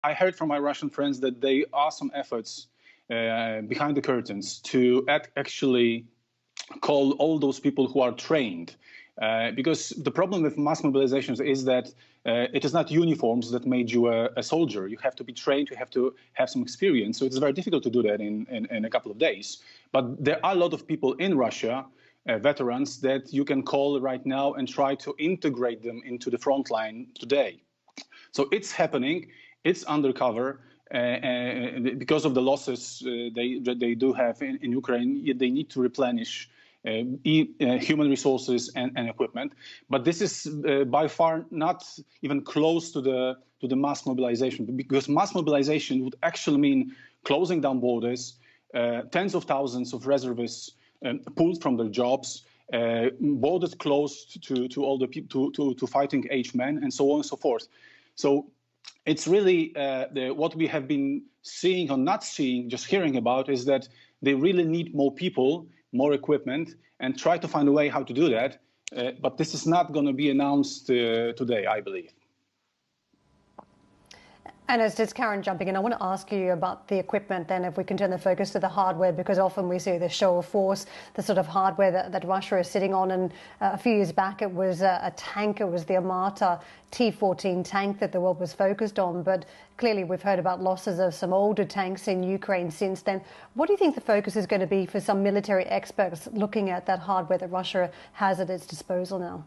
I heard from my Russian friends that there are some efforts behind the curtains to actually call all those people who are trained. Because the problem with mass mobilizations is that it is not uniforms that made you a soldier. You have to be trained, you have to have some experience. So it's very difficult to do that in a couple of days. But there are a lot of people in Russia, veterans, that you can call right now and try to integrate them into the front line today. So it's happening, it's undercover. Because of the losses they do have in Ukraine, they need to replenish human resources and equipment. But this is by far not even close to the mass mobilization, because mass mobilization would actually mean closing down borders, tens of thousands of reservists pulled from their jobs, borders closed to all the people to fighting age men, and so on and so forth. So it's really what we have been seeing or not seeing, just hearing about, is that they really need more people, more equipment, and try to find a way how to do that. But this is not going to be announced today, I believe. And as it's Karen jumping in, I want to ask you about the equipment then, if we can turn the focus to the hardware, because often we see the show of force, the sort of hardware that Russia is sitting on. And a few years back, it was a tank. It was the Armata T-14 tank that the world was focused on. But clearly, we've heard about losses of some older tanks in Ukraine since then. What do you think the focus is going to be for some military experts looking at that hardware that Russia has at its disposal now?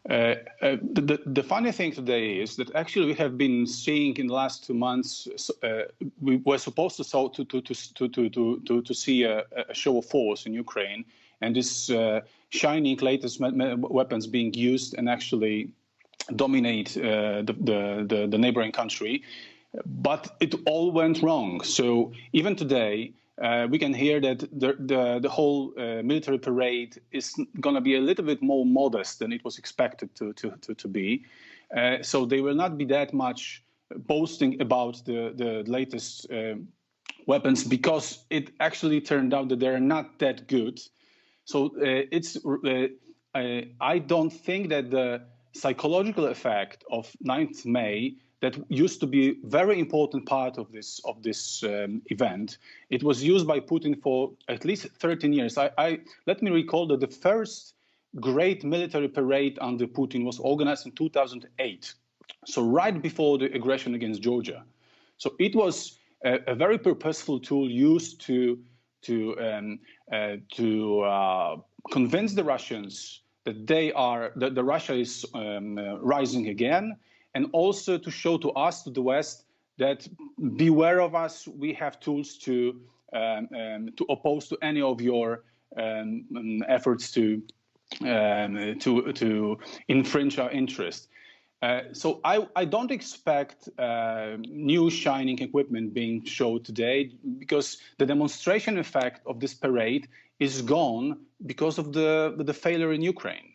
The funny thing today is that actually we have been seeing in the last 2 months, we were supposed to see a show of force in Ukraine, and this shining latest weapons being used and actually dominate the neighboring country. But it all went wrong. So even today, we can hear that the whole military parade is going to be a little bit more modest than it was expected to be. So they will not be that much boasting about the latest weapons, because it actually turned out that they're not that good. So I don't think that the psychological effect of 9th May, that used to be a very important part of this event. It was used by Putin for at least 13 years. Let me recall that the first great military parade under Putin was organized in 2008, so right before the aggression against Georgia. So it was a very purposeful tool used to convince the Russians that that Russia is rising again. And also to show to us, to the West, that beware of us. We have tools to oppose to any of your efforts to infringe our interest. So I don't expect new shining equipment being showed today, because the demonstration effect of this parade is gone because of the failure in Ukraine.